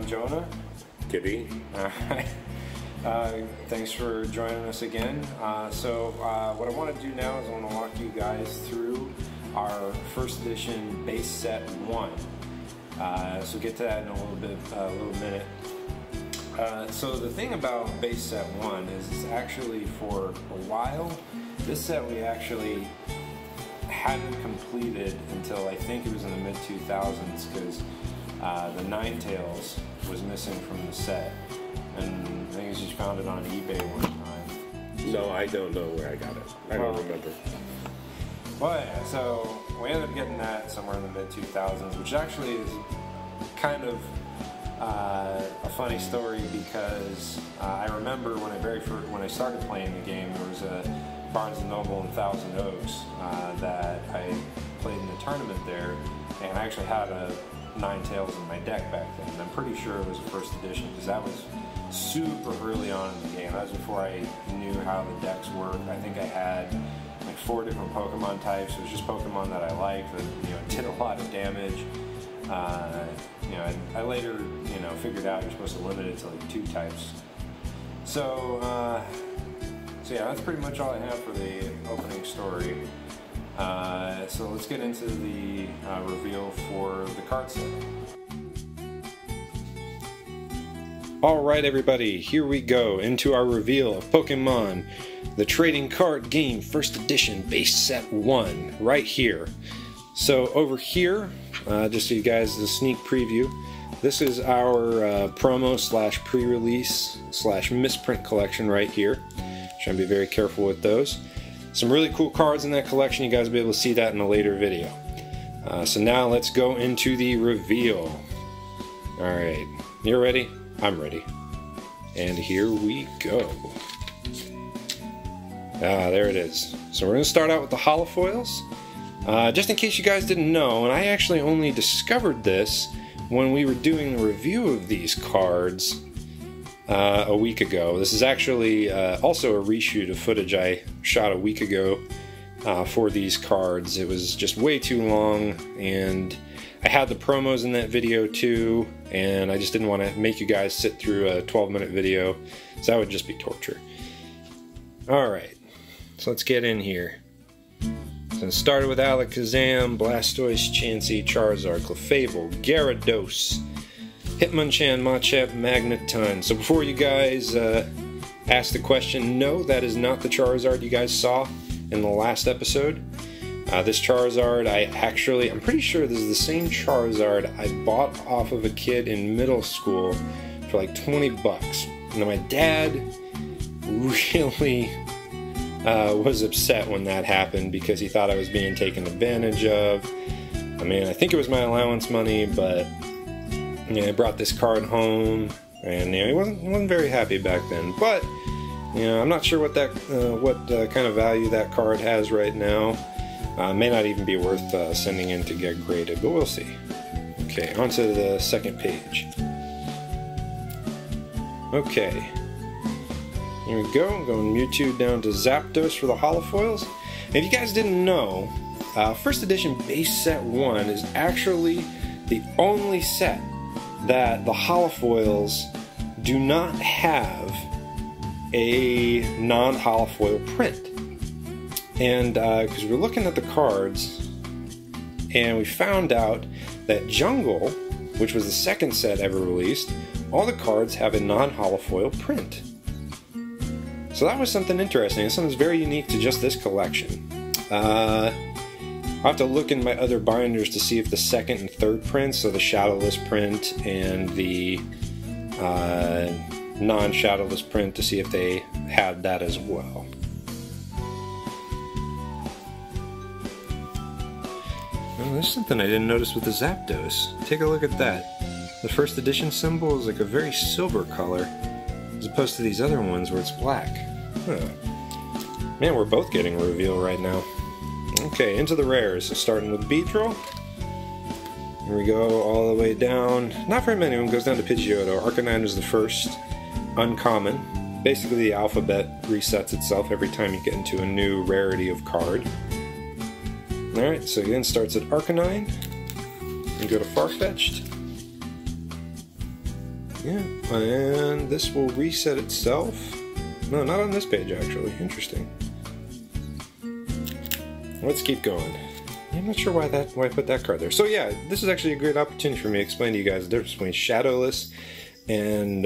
Jonah. Gibby. Thanks for joining us again. What I want to do now is I want to walk you guys through our first edition base set 1. So get to that in a little minute. So the thing about base set 1 is it's actually for a while. This set we actually hadn't completed until I think it was in the mid-2000s because the Ninetales was missing from the set, and I think I just found it on eBay one time. No, I don't know where I got it. I don't remember. Well, yeah, so we ended up getting that somewhere in the mid-2000s, which actually is kind of a funny story because I remember when I started playing the game, there was a Barnes & Noble in Thousand Oaks that I played in the tournament there, and I actually had a Ninetales in my deck back then. And I'm pretty sure it was a first edition because that was super early on in the game. That was before I knew how the decks worked. I think I had like 4 different Pokemon types. It was just Pokemon that I liked that did a lot of damage. I later figured out you're supposed to limit it to like 2 types. So yeah, that's pretty much all I have for the opening story. So let's get into the reveal for the card set. Alright everybody, here we go into our reveal of Pokemon, the trading card game first edition base set 1, right here. So over here, just so you guys a sneak preview, this is our promo slash pre-release slash misprint collection right here. Trying to be very careful with those. Some really cool cards in that collection. You guys will be able to see that in a later video. So now let's go into the reveal. Alright, you're ready? I'm ready. And here we go. There it is. So we're going to start out with the holofoils. Just in case you guys didn't know, and I actually only discovered this when we were doing the review of these cards a week ago. This is actually also a reshoot of footage I shot a week ago for these cards. It was just way too long, and I had the promos in that video too, and I just didn't want to make you guys sit through a 12-minute video, so that would just be torture. Alright, so let's get in here. So it started with Alakazam, Blastoise, Chansey, Charizard, Clefable, Gyarados, Hitmonchan, Machop, Magneton. So before you guys ask the question, no, that is not the Charizard you guys saw in the last episode. This Charizard, I'm pretty sure this is the same Charizard I bought off of a kid in middle school for like 20 bucks. Now my dad really was upset when that happened because he thought I was being taken advantage of. I mean, I think it was my allowance money, but I brought this card home, and he wasn't very happy back then. But I'm not sure what kind of value that card has right now. May not even be worth sending in to get graded, but we'll see. Okay, on to the second page. Okay, here we go. I'm going Mewtwo down to Zapdos for the holofoils. And if you guys didn't know, first edition base set 1 is actually the only set that the holofoils do not have a non-holofoil print. And because we're looking at the cards, and we found out that Jungle, which was the second set ever released, all the cards have a non-holofoil print. So that was something interesting. It's something that's very unique to just this collection. I'll have to look in my other binders to see if the second and third prints, so the shadowless print and the non-shadowless print, to see if they had that as well. Oh, there's something I didn't notice with the Zapdos. Take a look at that. The first edition symbol is like a very silver color, as opposed to these other ones where it's black. Huh. Man, we're both getting a reveal right now. Okay, into the rares. So starting with Beedrill. Here we go all the way down. Not very many of them. Goes down to Pidgeotto. Arcanine is the first uncommon. Basically the alphabet resets itself every time you get into a new rarity of card. Alright, so he then starts at Arcanine. You go to Farfetch'd. Yeah, and this will reset itself. No, not on this page actually. Interesting. Let's keep going. I'm not sure why I put that card there. So yeah, this is actually a great opportunity for me to explain to you guys the difference between shadowless and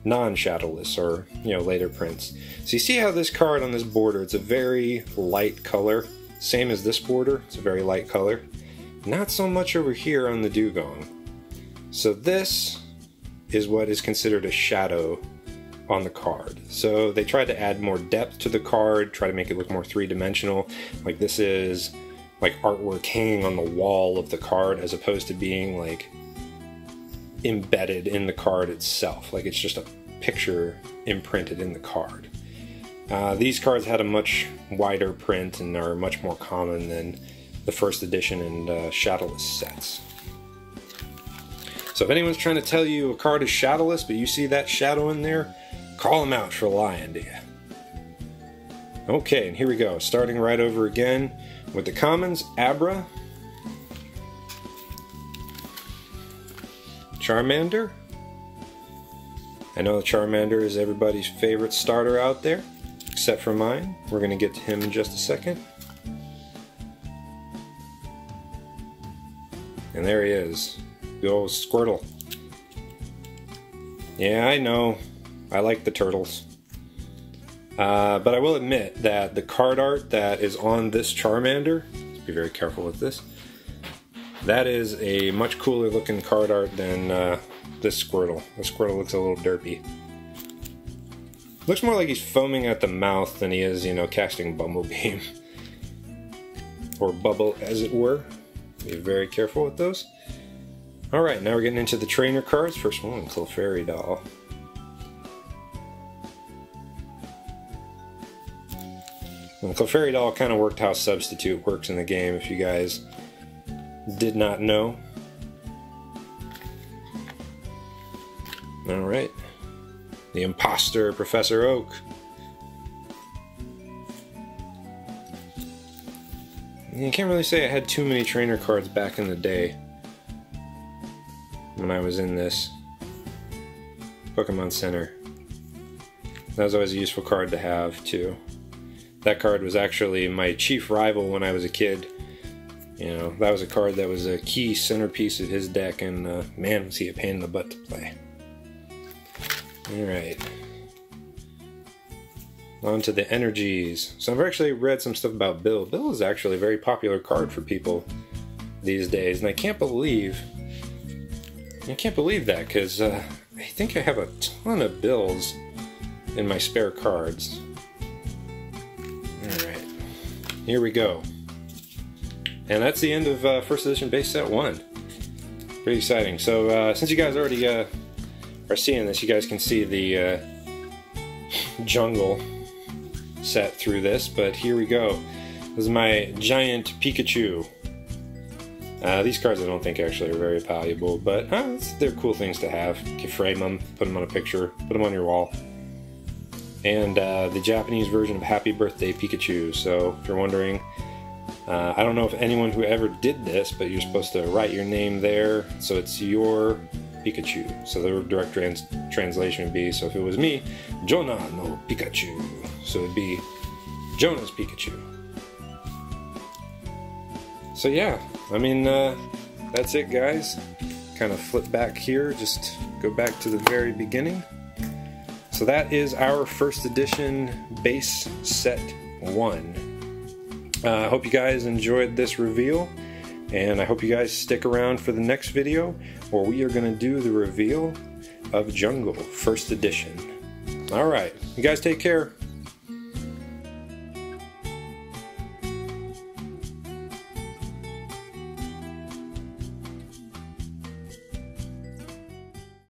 non-shadowless, or later prints. So you see how this card on this border, it's a very light color. Same as this border, it's a very light color. Not so much over here on the dugong. So this is what is considered a shadow on the card. So they tried to add more depth to the card, try to make it look more three-dimensional. Like this is like artwork hanging on the wall of the card as opposed to being like embedded in the card itself. Like it's just a picture imprinted in the card. These cards had a much wider print and are much more common than the first edition and shadowless sets. So if anyone's trying to tell you a card is shadowless, but you see that shadow in there, call them out for lying to you. Okay, and here we go. Starting right over again with the commons, Abra, Charmander. I know Charmander is everybody's favorite starter out there, except for mine. We're going to get to him in just a second. And there he is. The old Squirtle. Yeah, I know. I like the turtles. But I will admit that the card art that is on this Charmander, let's be very careful with this, that is a much cooler looking card art than this Squirtle. The Squirtle looks a little derpy. Looks more like he's foaming at the mouth than he is, casting Bumble Beam. Or Bubble, as it were. Be very careful with those. Alright, now we're getting into the trainer cards. First one, Clefairy Doll. And Clefairy Doll kind of worked how Substitute works in the game, if you guys did not know. Alright. The Imposter, Professor Oak. You can't really say I had too many trainer cards back in the day when I was in this. Pokemon Center. That was always a useful card to have, too. That card was actually my chief rival when I was a kid. That was a card that was a key centerpiece of his deck, and man, was he a pain in the butt to play. Alright. On to the energies. So I've actually read some stuff about Bill. Bill is actually a very popular card for people these days, and I can't believe that, because I think I have a ton of Bills in my spare cards. Alright, here we go. And that's the end of first edition base set 1. Pretty exciting. So since you guys already are seeing this, you guys can see the jungle set through this, but here we go. This is my giant Pikachu. These cards I don't think actually are very valuable, but they're cool things to have. You can frame them, put them on a picture, put them on your wall. And the Japanese version of Happy Birthday Pikachu. So if you're wondering, I don't know if anyone who ever did this, but you're supposed to write your name there, so it's your Pikachu. So the direct translation would be, so if it was me, Jonah no Pikachu. So it would be Jonah's Pikachu. So yeah, I mean, that's it, guys. Kind of flip back here, just go back to the very beginning. So that is our first edition base set 1. I hope you guys enjoyed this reveal, and I hope you guys stick around for the next video, where we are going to do the reveal of Jungle first edition. Alright, you guys take care.